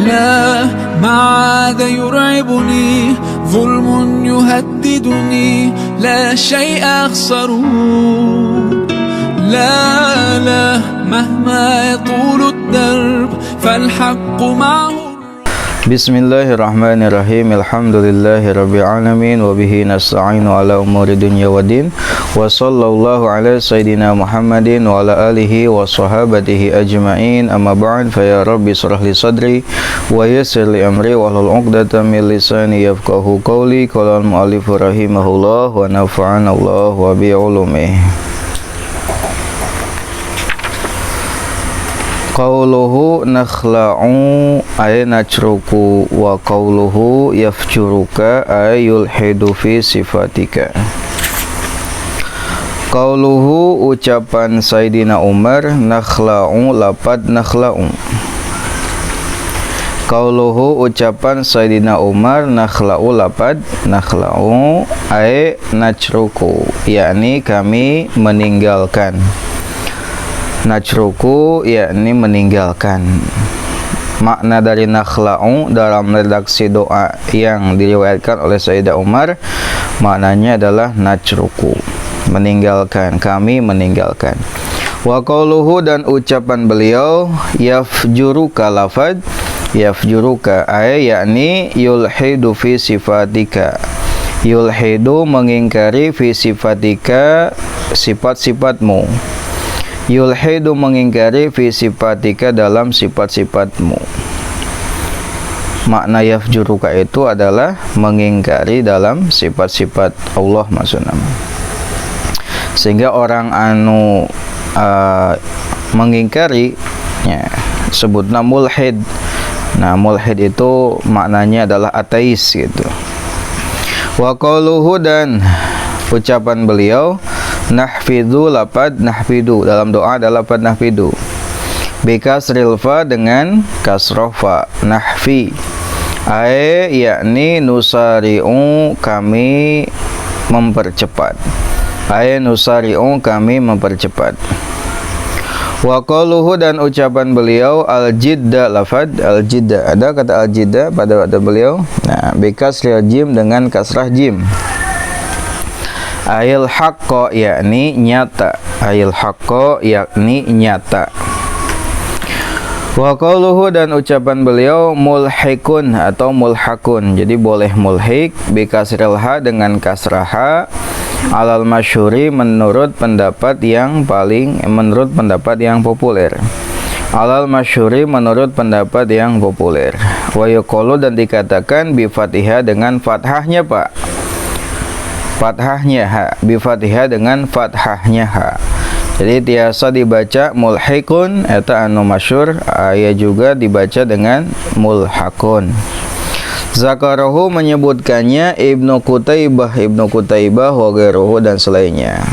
لا ما عاد يرعبني ظلم يهددني لا شيء أخسره لا مهما يطول الدرب فالحق معه. Bismillahirrahmanirrahim. Alhamdulillahirabbil alamin wa bihi nasta'inu ala umuri dunya waddin. Wa sallallahu ala sayidina Muhammadin wa ala alihi wa sahabatihi ajma'in. Amma ba'd, fa ya rabbi shrah li sadri wa yassir li amri wa hlul 'uqdatam min lisani yafqahu qawli. Qala al-mu'allif rahimahullah wa nafa'ana Allah wa bi ulumihi. Qauluhu nakhla'u ay nachruku wa qauluhu yafjuruka ay yulhidu fi sifatika. Qauluhu ucapan Sayyidina Umar, nakhla'u lapad nakhla'u. Qauluhu ucapan Sayyidina Umar, nakhla'u lapad nakhla'u ay nachruku, yakni kami meninggalkan. Nachruku yakni meninggalkan. Makna dari nakhla'u dalam redaksi doa yang diriwayatkan oleh Sayyidina Umar, maknanya adalah nachruku, meninggalkan, kami meninggalkan. Wa qauluhu dan ucapan beliau, yafjuruka lafad yafjuruka ay yakni yulhidu fi sifatika. Yulhidu mengingkari fi sifatika, sifat-sifatmu. Yulhidu mengingkari fi sifatika dalam sifat-sifatmu. Makna yafjuruka itu adalah mengingkari dalam sifat-sifat Allah maksudnya. Sehingga orang mengingkari ya, sebutna mulhid. Nah, mulhid itu maknanya adalah ateis gitu. Wa qauluhu dan ucapan beliau, nahfidu lapad nahfidu, dalam doa adalah lapad nahfidu bikasril fa dengan kasroh fa, nahfi ay yakni nusari'u kami mempercepat, ay nusari'u kami mempercepat. Wa qauluhu dan ucapan beliau, al-jidda lafad al-jidda, ada kata al-jidda pada waktu beliau, nah bikasril jim dengan kasrah jim. Ayil haqqo yakni nyata, ayil haqqo yakni nyata. Wa qauluhu dan ucapan beliau, mulhikun atau mulhakun, jadi boleh mulhik bikasril ha dengan kasrah ha, alal masyhuri menurut pendapat yang populer. Alal masyhuri menurut pendapat yang populer. Wa yuqalu dan dikatakan bi fatihah dengan fathahnya Pak. Fathahnya ha, bi fatihah dengan fathahnya ha. Jadi biasa dibaca mulhikun eta anu masyhur, aya juga dibaca dengan mulhakun. Zakarahu menyebutkannya Ibnu Qutaibah wa ghairuhu dan selainnya.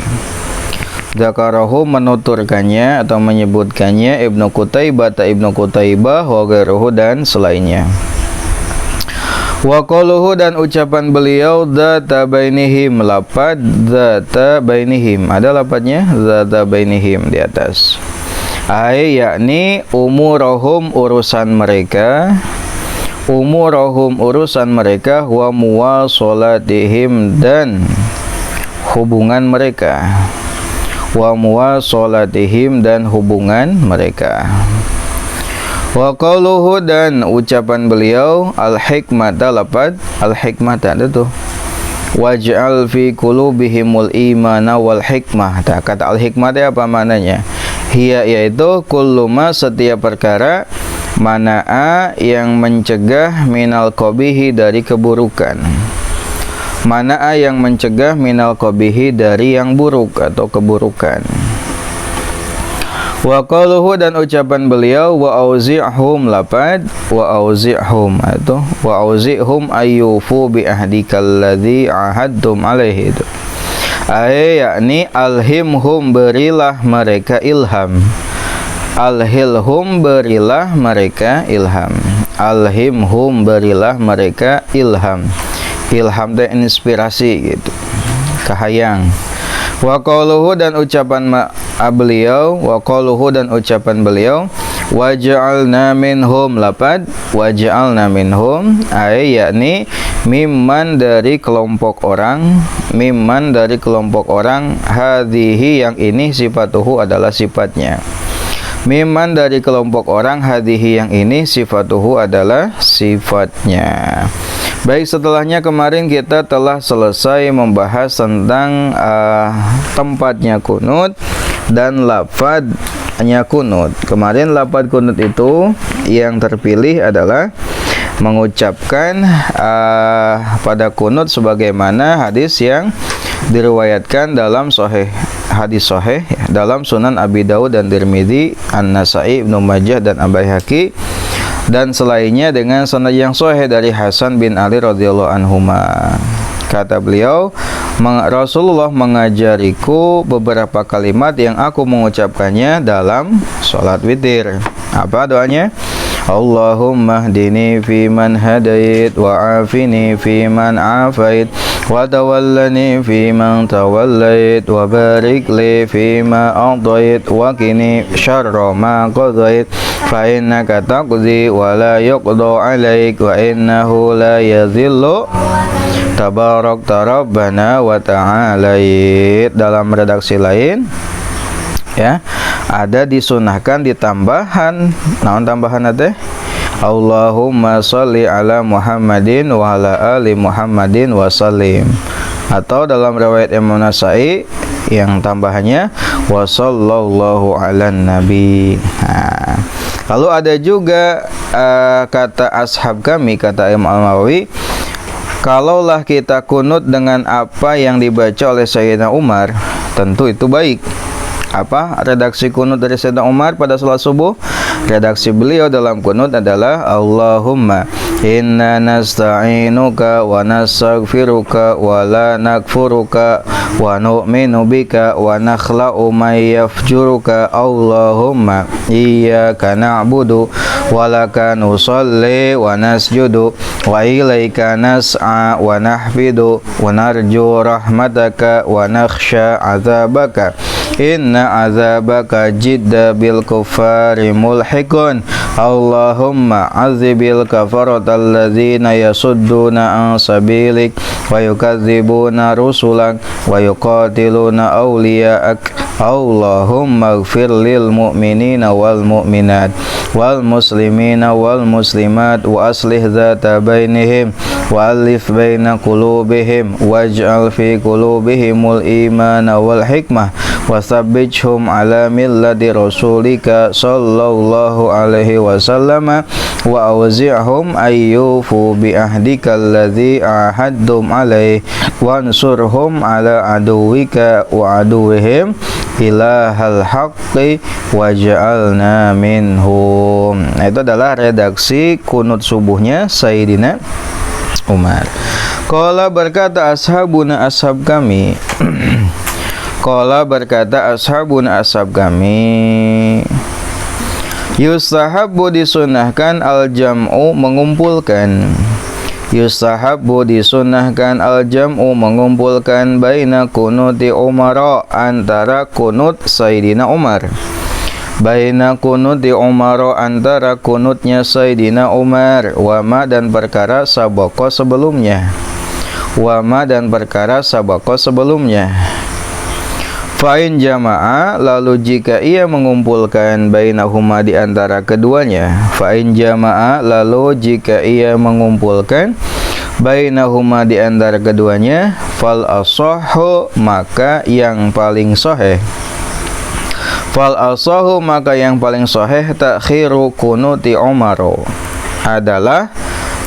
Zakarahu menuturkannya atau menyebutkannya Ibnu Qutaibah wa ghairuhu dan selainnya. Wa qauluhu dan ucapan beliau, dzata bainihim lapad dzata bainihim, ada lapatnya dzata bainihim di atas. Ay yakni umurohum urusan mereka, umurohum urusan mereka, wa muwasalatihim dan hubungan mereka, wa muwasalatihim dan hubungan mereka. Wa qauluhu dan ucapan beliau, al-hikmata lapad al-hikmata, itu waj'al fi qulubihimul imana wal hikmah. Kata al-hikmah apa maknanya? Hiya yaitu kullu ma setiap perkara, mana'a yang mencegah minal qabihi dari keburukan. Mana'a yang mencegah minal qabihi dari yang buruk atau keburukan. Wa qauluhu dan ucapan beliau, wa auzi'hum lapad wa auzi'hum, itu wa auzi'hum ayyufu bi ahdikal ladzi ahadtum alaihi, itu ay yakni alhimhum berilah mereka ilham, alhilhum berilah mereka ilham, alhimhum berilah mereka ilham. Ilham itu inspirasi gitu, kahayang. Wa qauluhu dan ucapan beliau, wa qauluhu dan ucapan beliau, waj'alna minhum lapad waj'alna minhum ay yakni mimman dari kelompok orang hadhihi yang ini sifatuhu adalah sifatnya. Mimman dari kelompok orang hadhihi yang ini sifatuhu adalah sifatnya. Baik, setelahnya kemarin kita telah selesai membahas tentang tempatnya kunut dan lafadznya kunut. Kemarin lafadz kunut itu yang terpilih adalah mengucapkan pada kunut sebagaimana hadis yang diriwayatkan dalam hadis sahih dalam Sunan Abi Daud dan Tirmidzi, An-Nasa'i, Ibnu Majah dan Al-Baihaqi dan selainnya dengan sanad yang sahih dari Hasan bin Ali radhiyallahu anhuma. Kata beliau, Rasulullah mengajariku beberapa kalimat yang aku mengucapkannya dalam sholat witir. Apa doanya? Allahumma hdini fi man hadait wa afini fi man afait wa tawallani fi man tawallait wa barik li fi ma a'tait wa qini syarra ma qadait fa innaka taqdi wa la yuqda alaik wa innahu la yazillu tabarak rabbana wa ta'alait. Dalam redaksi lain ya ada disunahkan ditambahan naon tambahan teh Allahumma sholli ala Muhammadin wa ala ali Muhammadin wa sallim, atau dalam riwayat Imam Nasa'i yang tambahannya wa sallallahu ala nabi. Lalu ada juga kata ashab kami, kata Imam Al-Nawawi, kalaulah kita kunut dengan apa yang dibaca oleh Sayyidina Umar, tentu itu baik. Apa redaksi kunut dari Sayyidina Umar pada salat subuh? Redaksi beliau dalam kunut adalah Allahumma inna nasta'inuka wa nastaghfiruka wa la nakfuruka wa nu'minu bika wa nakhla'u may yafjuruka Allahumma iyyaka na'budu wa laka nusalli wa nasjudu wa ilaika nas'a wa nahfidu wa narju rahmataka wa nakhsha azabaka inna azabaka jidda bil kufari mulhikun Allahumma azibil kafaratal ladzina yasudduna an sabilik wa yukadzibuna rusulak wa yuqatiluna awliya'ak Allahumma ighfir lil mu'minina wal mu'minat wal muslimina wal muslimat wa aslih dzata bainihim wa alif baina qulubihim waj'al fi qulubihimul imana wal hikmah wa tsabbithum ala millati rasulika sallallahu alaihi wasallam wa awzi'hum ayyufu bi ahdika alladhi ahadtum alaihi wansurhum ala aduwika wa aduwihim ilahal haqqi waj'alna minhum. Itu adalah redaksi kunut subuhnya Sayyidina Umar. Qala berkata ashabuna ashab kami Qala berkata ashabuna ashab kami yustahabbu disunahkan al-jam'u mengumpulkan. Yustahabbu disunahkan al-jam'u mengumpulkan baina kunuti Umar antara kunut Sayyidina Umar. Baina kunuti Umar antara kunutnya Sayyidina Umar wama dan perkara sabaqo sebelumnya. Wama dan perkara sabaqo sebelumnya. Fa'in jama'a lalu jika ia mengumpulkan bainahuma di antara keduanya. Fa'in jama'a lalu jika ia mengumpulkan bainahuma di antara keduanya, fal asahhu maka yang paling sahih. Fal asahhu maka yang paling sahih takhiru kunuti Umar adalah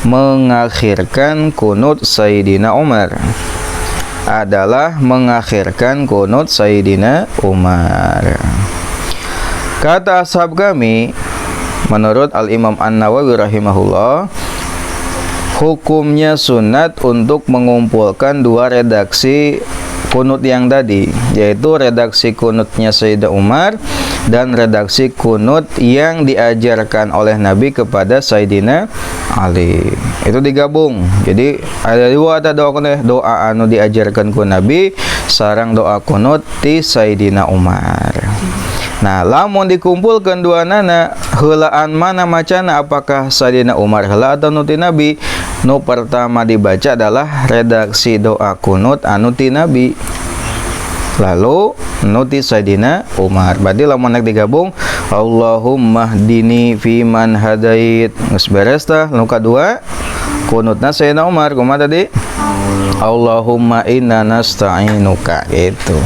mengakhirkan kunut Sayyidina Umar. Adalah mengakhirkan kunut Sayyidina Umar. Kata ashab kami, menurut Al-Imam An-Nawawi rahimahullah, hukumnya sunat untuk mengumpulkan dua redaksi kunut yang tadi, yaitu redaksi kunutnya Sayyidina Umar dan redaksi kunut yang diajarkan oleh Nabi kepada Sayyidina Ali. Itu digabung. Jadi ada dua doa anu diajarkan ku Nabi sareng doa kunut ti Sayyidina Umar. Nah, lamun dikumpulkan dua nana heulaan mana macana, apakah Sayyidina Umar heula atau nuti Nabi? Nu pertama dibaca adalah redaksi doa kunut anu ti Nabi. Lalu nuti Sayyidina Umar. Berarti lamun nak digabung Allahumma hdini fiman hadait. Geus beres tah. Nu kadua kunutna Sayyidina Umar kumaha tadi? Allahumma inna nasta'inuka. Itu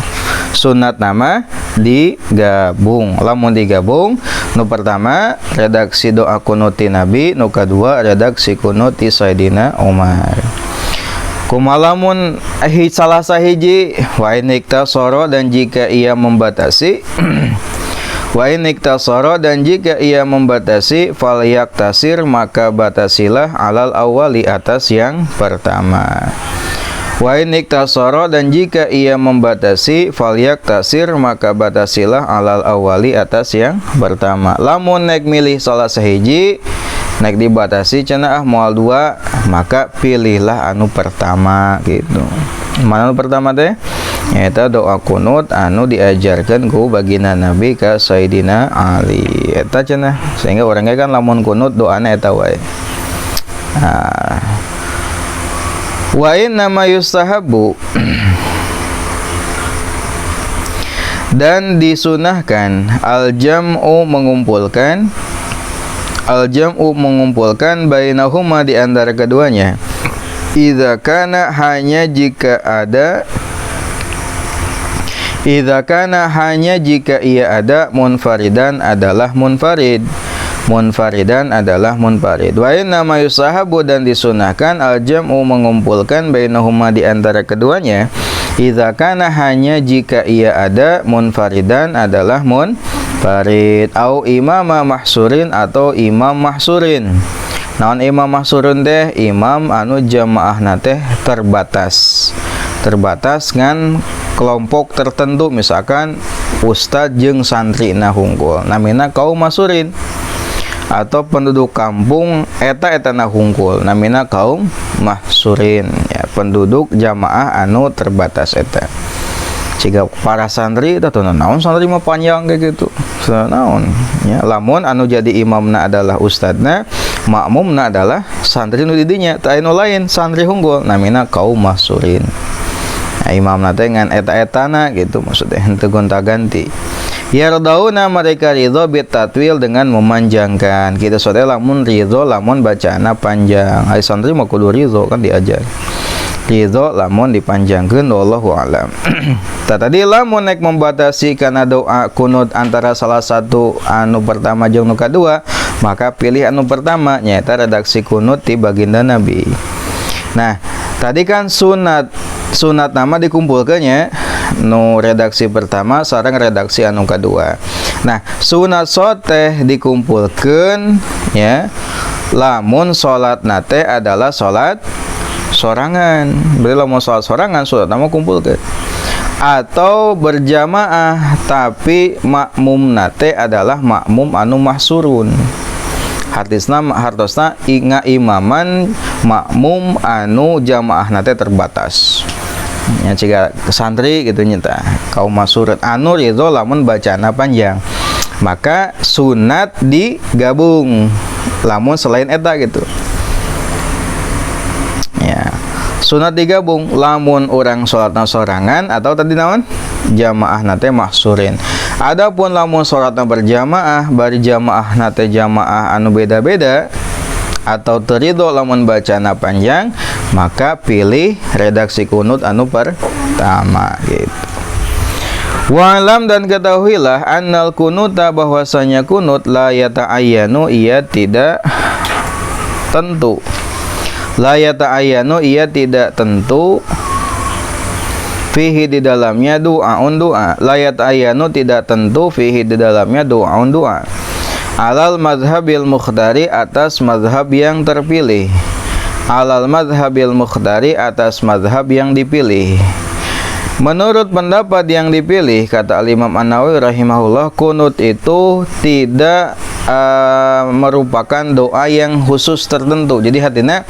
sunat nama digabung. Lamun digabung, nu pertama redaksi doa kunuti Nabi, nu kedua redaksi kunuti Sayyidina Umar. Kumalamun salah sahiji wa iniktasoro, dan jika ia membatasi wa iniktasoro, dan jika ia membatasi fal yaktasir, maka batasilah alal awali atas yang pertama. Wa iniktasoro, dan jika ia membatasi fal yaktasir, maka batasilah alal awali atas yang pertama. Lamun nek milih salah sahiji, nek dibatasi cenah moal dua, maka pilihlah anu pertama gitu. Mana anu pertama teh? Eta doa kunut anu diajarkan ku baginda Nabi ka Sayyidina Ali. Eta cenah, sehingga orangnya kan lamun kunut doana eta wae. Wa inna ma yustahabu, dan disunahkan al-jam'u mengumpulkan, al-jam'u mengumpulkan bainahuma di antara keduanya. Idza kana hanya jika ada, idza kana hanya jika ia ada, munfaridan adalah munfarid, munfaridan adalah munfarid. Wa inna ma yusahabu, dan disunahkan al-jam'u mengumpulkan bainahuma di antara keduanya. Idza kana hanya jika ia ada, munfaridan adalah munfarid, au imama mahsurin, atau imam mahsurin. Naon imam mahsurun teh? Imam anu jamaahna teh terbatas, terbatas ngan kelompok tertentu, misalkan ustad jeung santri na hungkul, namina kaum mahsurin. Atau penduduk kampung eta na hungkul, namina kaum mahsurin, ya, penduduk jamaah anu terbatas eta. Jika para santri eta naon santri mah panjang kayak gitu. Naon ya, lamun anu jadi imamna adalah ustadna, makmumna adalah santri nu di dinya, teu anu lain santri hungkul, namina kaum mahsurin. Nah, imamna teh ngan eta-etana gitu, maksudnya henteu gonta-ganti. Yardauna, mereka ridho bitatwil, dengan memanjangkan. Kita saudara lamun ridho lamun bacaana panjang. Ai santri mah kudu ridho kan diajar. Ridho lamun dipanjangkeun, wallahu alam. Tadi lamun nek membatasi kana doa kunut antara salah satu anu pertama jeung nu kadua, maka pilih anu pertama, nyaeta redaksi kunut ti baginda Nabi. Nah, tadi kan sunat nama dikumpulkannya nu redaksi pertama sareng redaksi anu kedua. Nah, sunat soteh dikumpulkan ya lamun salat nate adalah salat sorangan. Berarti lamun salat sorangan sunat nama kumpulkan. Atau berjamaah tapi makmum nate adalah makmum anu mahsurun. Hartosna inga imaman makmum anu jamaah nate terbatas. Ya, jika santri gitu nyata kaum mahsurun anu ridho lamun bacana panjang, maka sunat digabung lamun selain eta gitu ya, sunat digabung lamun orang sholatna sorangan atau tadi naon jamaah nate mahsurin. Adapun lamun sholatna berjamaah, bari jamaah nate jamaah anu beda-beda atau terido lamun bacana panjang, maka pilih redaksi kunut anu pertama gitu. Wa'lam, dan ketahuilah annal kunuta, bahwasanya kunut la yata'ayyanu, ia tidak tentu. La yata'ayyanu, ia tidak tentu. Fihi, di dalamnya du'aun doa. La yata'ayyanu, tidak tentu. Fihi, di dalamnya du'aun doa. Alal madhabil mukhtari, atas madhab yang terpilih. Alal madhabil mukhtari, atas madhab yang dipilih. Menurut pendapat yang dipilih, kata Al-Imam An-Nawawi rahimahullah, kunut itu tidak merupakan doa yang khusus tertentu. Jadi hatinya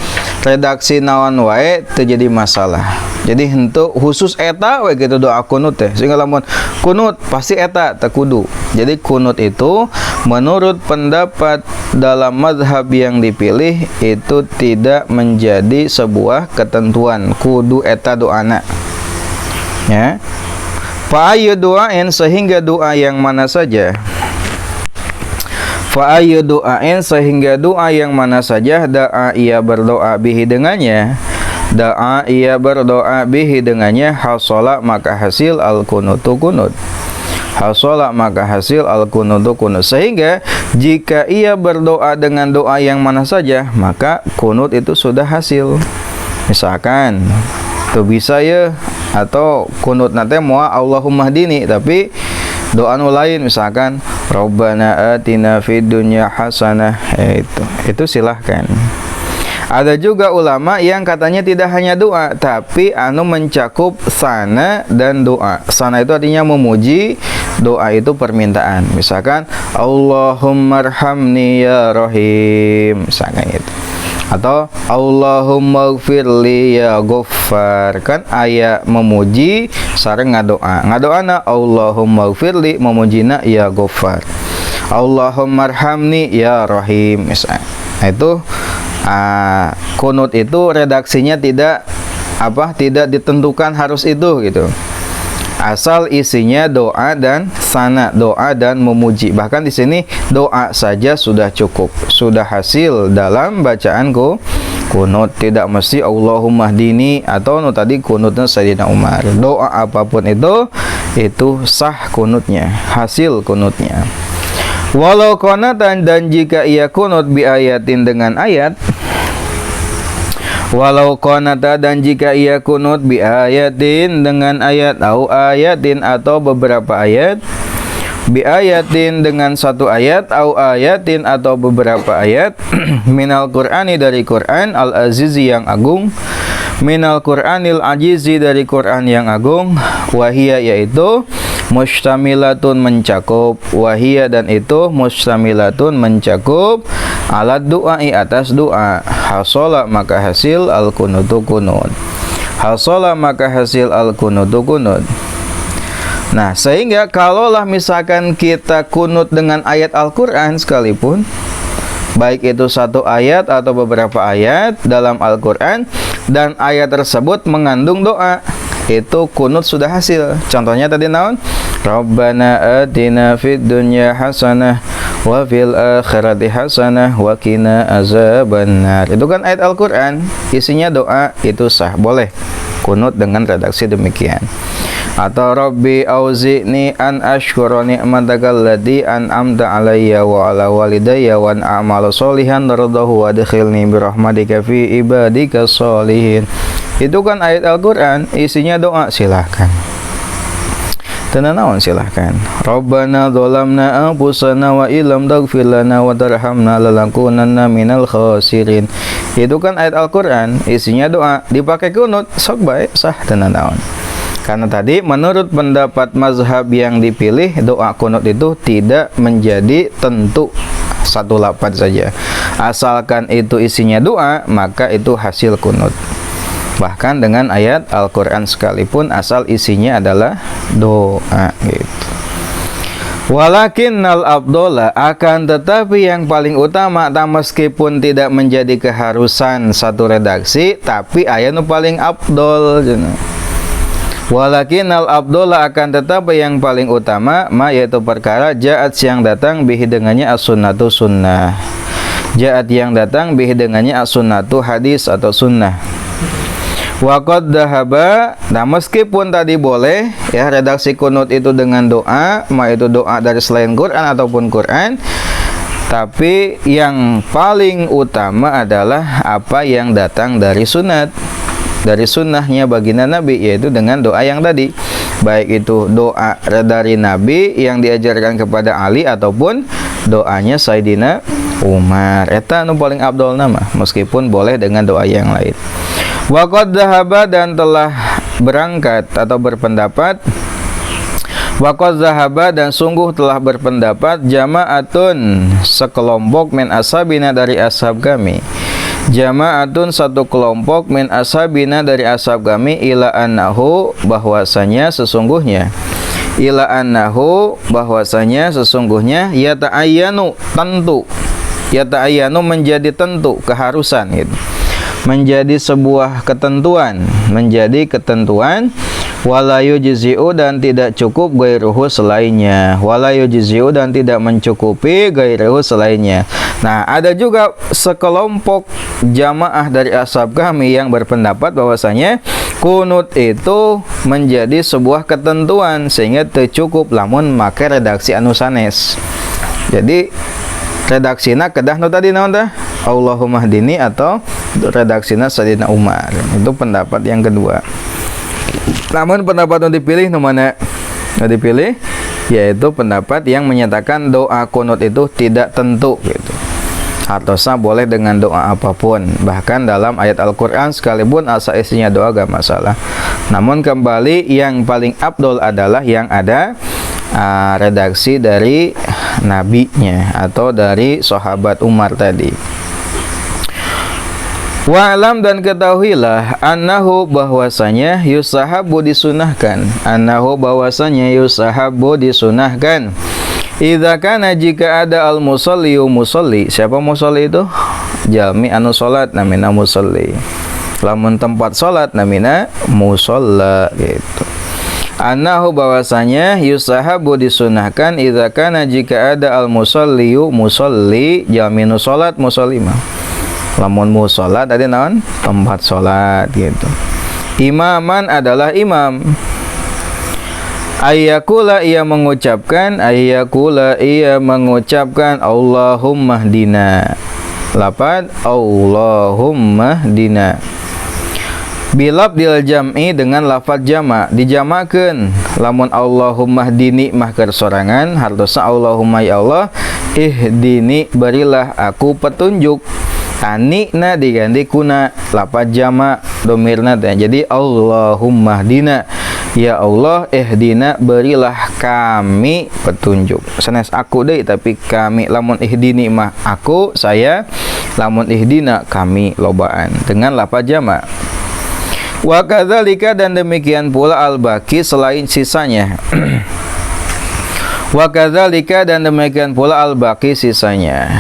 redaksi naon wae teu jadi masalah. Jadi henteu khusus eta we gitu doa kunut teh. Sehingga lamun kunut pasti eta teu kudu. Jadi kunut itu menurut pendapat dalam mazhab yang dipilih itu tidak menjadi sebuah ketentuan kudu eta doana. Ya. Fa ayyu du'ain sehingga doa yang mana saja. Fa ayyu du'ain sehingga doa yang mana saja da'a ia berdoa bihi dengannya. Da'a ia berdoa bihi dengannya hasala maka hasil al-kunutu kunut. Hasala maka hasil al-kunutu kunut. Sehingga jika ia berdoa dengan doa yang mana saja, maka kunut itu sudah hasil. Misalkan tuh bisa ya, atau kunut nate moal Allahumma hdini, tapi doa nu lain misalkan Rabbana atina fid dunya hasanah, itu silahkan. Ada juga ulama yang katanya tidak hanya doa, tapi anu mencakup sana dan doa. Sana itu artinya memuji, doa itu permintaan. Misalkan Allahumma arhamni ya rahim, misalkan itu. Atau Allahumma gfirli ya ghaffar, kan aya memuji sareng ngadoa. Ngadoana Allahumma gfirli, memujina ya ghaffar. Allahumma arhamni ya rahim, misalkan. Nah, itu kunut itu redaksinya tidak ditentukan harus itu gitu. Asal isinya doa dan sana, doa dan memuji. Bahkan di sini doa saja sudah cukup, sudah hasil dalam bacaanku kunut. Tidak mesti Allahumma hdini atau tadi kunutnya Sayyidina Umar. Doa apapun itu sah kunutnya, hasil kunutnya. Walau qanatan, dan jika ia kunut bi ayatin dengan ayat. Walau qanata, dan jika ia kunut bi ayatin dengan ayat, au ayatin atau beberapa ayat, bi ayatin dengan satu ayat, au ayatin atau beberapa ayat, minal Qur'ani dari Quran al-azizi yang agung, minal Qur'anil ajizi dari Quran yang agung, wahia yaitu mustamilatun mencakup, wahia dan itu mustamilatun mencakup, alat du'ai atas doa, hasala maka hasil al-kunutu kunut, hasala maka hasil al-kunutu kunut. Nah, sehingga kalaulah misalkan kita kunut dengan ayat Al-Quran sekalipun, baik itu satu ayat atau beberapa ayat dalam Al-Quran, dan ayat tersebut mengandung doa, itu kunut sudah hasil. Contohnya tadi naon? Rabbana atina fid dunya hasanah wa fil akhirati hasanah wa qina azabannar. Itu kan ayat Al-Qur'an, isinya doa, itu sah, boleh kunut dengan redaksi demikian. Atau Rabbi auzi'ni an ashkura ni'mataka allati an'amta alayya wa ala walidayya wa an a'mala sholihan tardahu wa adkhilni bi rahmatika fi ibadika sholihin. Itu kan ayat Al-Qur'an, isinya doa, silahkan. Tenanawan silahkan. Rabbana dzalamna anfusana wa illam taghfir lana wa tarhamna lanakunanna minal khasirin. Itu kan ayat Al-Qur'an, isinya doa, dipakai kunut, sok bae sah tenanawan. Karena tadi menurut pendapat mazhab yang dipilih, doa kunut itu tidak menjadi tentu satu lafaz saja. Asalkan itu isinya doa, maka itu hasil kunut. Bahkan dengan ayat Al-Quran sekalipun asal isinya adalah doa gitu. Walakinnal afdola, akan tetapi yang paling utama, meskipun tidak menjadi keharusan satu redaksi, tapi ayat nu paling afdol. Walakinnal afdola, akan tetapi yang paling utama, ma yaitu perkara ja'at yang datang bihi dengannya as-sunnatu sunnah. Ja'at yang datang bihi dengannya as-sunnatu hadis atau sunnah. Waqad dahaba, nah meskipun tadi boleh ya redaksi kunut itu dengan doa, ma itu doa dari selain Quran ataupun Quran, tapi yang paling utama adalah apa yang datang dari sunat, dari sunnahnya baginda Nabi, yaitu dengan doa yang tadi, baik itu doa dari Nabi yang diajarkan kepada Ali ataupun doanya Sayyidina Umar. Eta nu paling abdol nama, meskipun boleh dengan doa yang lain. Waqad dhahaba, dan telah berangkat atau berpendapat, waqad dhahaba, dan sungguh telah berpendapat, jama'atun sekelompok min ashabina dari ashab kami, Jama'atun satu kelompok min ashabina dari ashab kami ila annahu bahwasanya sesungguhnya ila annahu bahwasanya sesungguhnya yata'ayyanu tentu yata'ayyanu menjadi tentu keharusan gitu. Menjadi sebuah ketentuan wala yujzi'u dan tidak cukup gairuhu selainnya wala yujzi'u dan tidak mencukupi gairuhu selainnya. Nah, ada juga sekelompok jamaah dari ashab kami yang berpendapat bahwasanya kunut itu menjadi sebuah ketentuan sehingga tercukup lamun make redaksi anu sanes. Jadi redaksina kedah nu tadi naon tah? Allahumma hdini atau redaksina Sayyidina Umar. Itu pendapat yang kedua. Namun pendapat yang dipilih nu mana? Yang dipilih yaitu pendapat yang menyatakan doa kunut itu tidak tentu gitu. Hartosna boleh dengan doa apapun, bahkan dalam ayat Al-Qur'an sekalipun asal isinya doa gak masalah. Namun kembali yang paling afdol adalah yang ada redaksi dari nabinya atau dari sahabat Umar tadi. Wa'lam dan ketahuilah annahu bahwasanya yusahabu disunahkan idza kana jika ada al musalli musalli. Siapa musalli itu? Jalmi anu salat namina musalli. Lamun tempat salat namina musalla gitu. Annahu bahwasanya yusahabu disunahkan idza kana jika ada al musalli musalli jalmi nu salat musallima. Lamun musola tadi naon? Tempat salat gitu. Imaman adalah imam. Ayyakula ia mengucapkan Allahumma hdina. Lapad Allahumma hdina. Bilabdil jam'i dengan lafaz jama' dijamakeun. Lamun Allahumma hdini mah keur sorangan hartosna Allahumma ya Allah ihdini berilah aku petunjuk. Anikna diganti kuna lafaz jama' domirna teh. Jadi Allahumma hdina ya Allah ihdina berilah kami petunjuk. Sanes aku deui tapi kami. Lamun ihdini mah aku saya, lamun ihdina kami lobaan dengan lafaz jama'. Wa kadzalika dan demikian pula al-baqi selain sisanya. Wa kadzalika dan demikian pula al-baqi sisanya.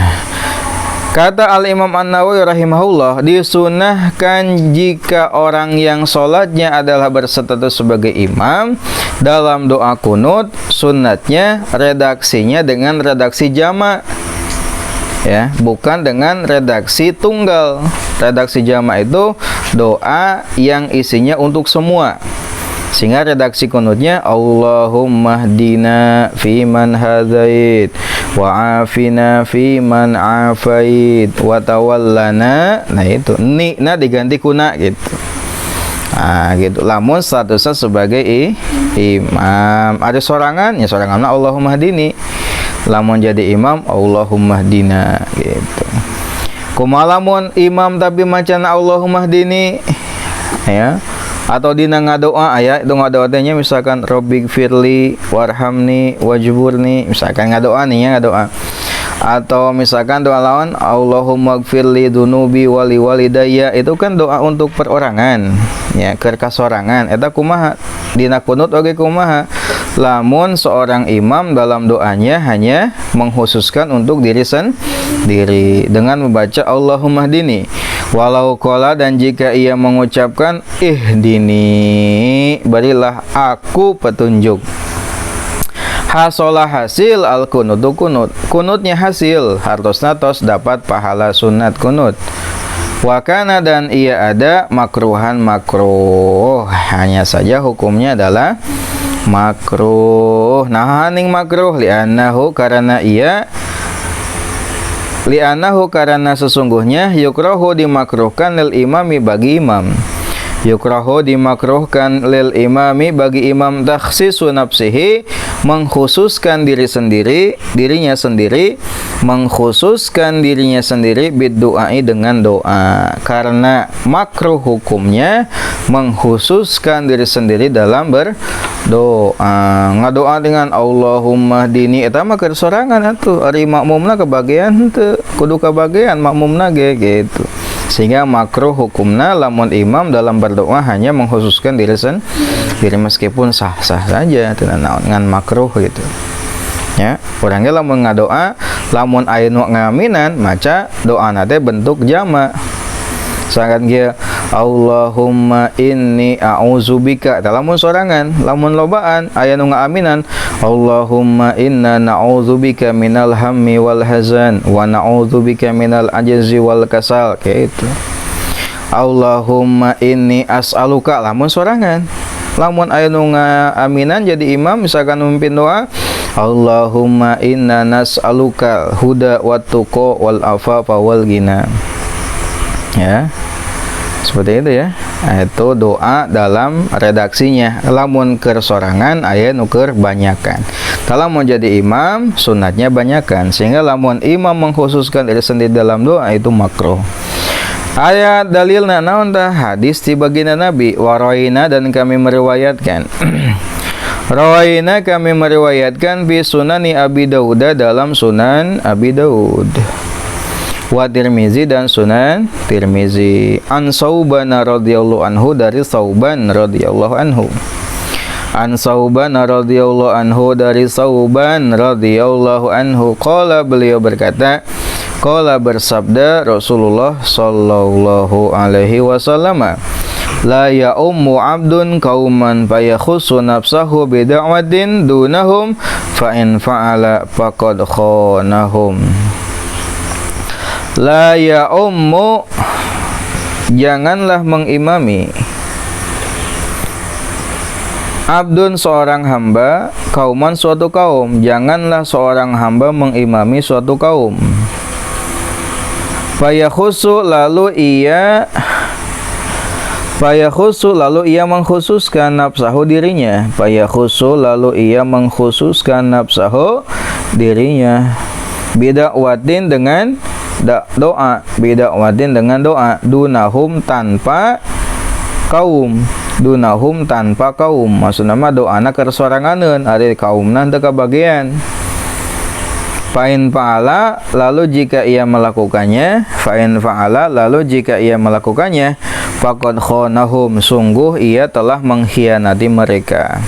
Kata Al-Imam An-Nawawi rahimahullah, disunahkan jika orang yang sholatnya adalah berstatus sebagai imam dalam doa kunut, sunatnya redaksinya dengan redaksi jama', ya, bukan dengan redaksi tunggal. Redaksi jama' itu doa yang isinya untuk semua. Sehingga redaksi kunutnya Allahumma hdina fiman hadait wa afina fiman afait wa tawallana. Nah itu na diganti kuna gitu. Nah gitu. Lamun statusnya sebagai imam. Ada sorangan ya soranganna Allahumma hdini. Lamun jadi imam Allahumma hdina gitu. Kumaha lamun imam tapi macana Allahumma hdini ya. Atau dina ngadoa aya itu ngadoanya misalkan Robbi firli warhamni wajburni, misalkan ngadoa nih ya ngadoa. Atau misalkan doa lawan Allahumma gfirli dunubi wali walidayya, itu kan doa untuk perorangan ya, keur kasorangan eta kumaha dina kunut oge kumaha. Lamun seorang imam dalam doanya hanya mengkhususkan untuk diri sendiri dengan membaca Allahumma hdini. Walau qala dan jika ia mengucapkan ihdini berilah aku petunjuk. Hasolah hasil al kunutu kunut. Kunutnya hasil hartosna tos dapat pahala sunat kunut. Wakana dan ia ada makruhan makruh, hanya saja hukumnya adalah makruh. Nah haning makruh li'annahu karena ia karena sesungguhnya yukrahu dimakruhkan lil imami bagi imam. Yukrahu dimakruhkan lil imami bagi imam takhsisu nafsihi mengkhususkan dirinya sendiri mengkhususkan dirinya sendiri bidduai dengan doa. Karena makruh hukumnya mengkhususkan diri sendiri dalam berdoa. Ngadoa dengan Allahumma hdini eta mah keur sorangan atuh. Ari makmumna kebagian teu kudu kebagian makmumna ge gitu. Sehingga makruh hukumna lamun imam dalam berdoa hanya mengkhususkan diri sendiri, meskipun sah-sah saja dengan makruh gitu. Ya, orangnya lamun ngadoa, lamun aya nu ngaminan maca doa teh bentuk jama. Sangat dia Allahumma inni a'udzubika, lamun sorangan, lamun lobaan aya nu ngaminan Allahumma inna na'udzubika minal hammi wal hazan wa na'udzubika minal ajzi wal kasal, kayak itu. Allahumma inni as'aluka, lamun sorangan. Lamun aya nu ngaminan jadi imam misalkan memimpin doa Allahumma inna nas'aluka huda wat tuqa wal afafa wal ghina. Ya, seperti itu ya. Itu doa dalam redaksinya. Lamun keur sorangan aya nu keur banyakan. Kalau mau jadi imam sunatnya banyakan, sehingga lamun imam mengkhususkan diri sendiri dalam doa itu makruh. Ayat dalilna naon tah? Hadis ti baginda Nabi, waraina dan kami meriwayatkan. Rawaina kami meriwayatkan fi sunani Abi Daud dalam sunan Abi Daud. Wa Tirmizi dan Sunan Tirmizi. An Sauban radhiyallahu anhu, dari Sauban radhiyallahu anhu. An Sauban radhiyallahu anhu, dari Sauban radhiyallahu anhu. Qala, beliau berkata, qala bersabda Rasulullah sallallahu alaihi wasallam, la ya'ummu 'abdun qauman fayakhussu nafsahu bi da'watin dunahum fa in fa'ala faqad khanahum. La ya'ummu, janganlah mengimami, abdun seorang hamba, kauman suatu kaum, janganlah seorang hamba mengimami suatu kaum. Fayakhusu, lalu ia mengkhususkan nafsahu dirinya. Fayakhusu, lalu ia mengkhususkan nafsahu dirinya. Bida'watin dengan doa, bida'watin dengan doa, dunahum tanpa kaum, dunahum tanpa kaum. Maksudna mah doana keur soranganeun, ari kaumna teu kabagian. Fa'in fa'ala, lalu jika ia melakukannya, fa'in fa'ala, lalu jika ia melakukannya, faqad khanahum, sungguh ia telah mengkhianati mereka.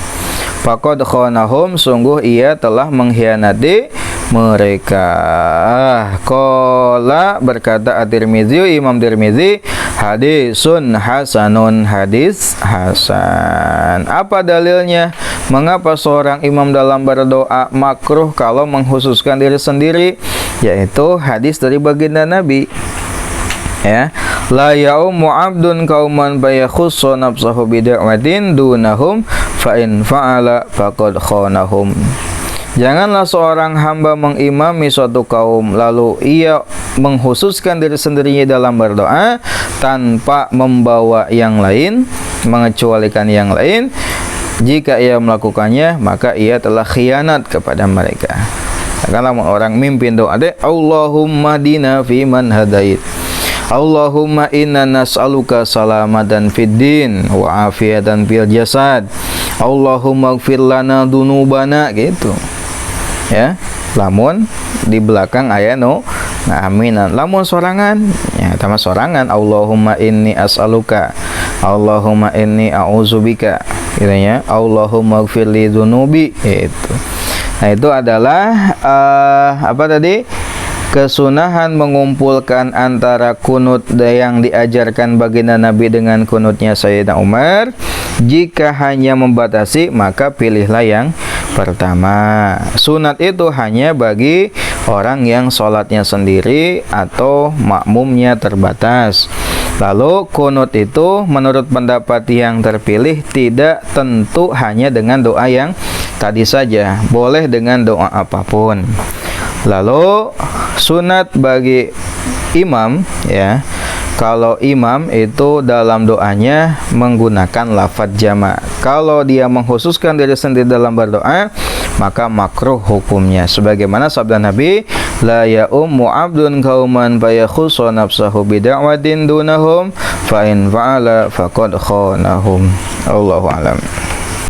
Faqad khanahum, sungguh ia telah mengkhianati mereka. Qala, berkata At-Tirmidzi, Imam Tirmidzi, hadisun hasanun, hadis hasan. Apa dalilnya? Mengapa seorang imam dalam berdoa makruh kalau mengkhususkan diri sendiri? Yaitu hadis dari baginda Nabi. Ya, la ya'ummu 'abdun qauman fayakhussu nafsahu bida'watin dunahum fa in fa'ala faqad khanahum. Janganlah seorang hamba mengimami suatu kaum lalu ia mengkhususkan diri sendirinya dalam berdoa tanpa membawa yang lain, mengecualikan yang lain. Jika ia melakukannya, maka ia telah khianat kepada mereka. Kalau orang mimpin doa deh, Allahumma dina fi man hadait, Allahumma inna nas'aluka salamatan fid din wa afiyatan fil jasad, Allahumma ighfir lana dunubana, gitu. Ya, lamun di belakang aya nu ngaminan. Lamun sorangan, ya tama sorangan, Allahumma inni as'aluka, Allahumma inni a'udzubika, gitu ya, Allahumma ighfir li dzunubi, itu. Nah, itu adalah apa tadi? Kesunahan mengumpulkan antara kunut yang diajarkan baginda Nabi dengan kunutnya Sayyidina Umar. Jika hanya membatasi, maka pilihlah yang pertama. Sunat itu hanya bagi orang yang sholatnya sendiri atau makmumnya terbatas. Lalu kunut itu menurut pendapat yang terpilih tidak tentu hanya dengan doa yang tadi saja, boleh dengan doa apapun. Lalu sunat bagi imam, ya, kalau imam itu dalam doanya menggunakan lafaz jama'. Kalau dia mengkhususkan diri sendiri dalam berdoa, maka makruh hukumnya. Sebagaimana sabda Nabi, la ya'ummu 'abdun qauman fayakhussu nafsahu bida'watin dunahum fa in fa'ala faqad khanahum. Allahu a'lam.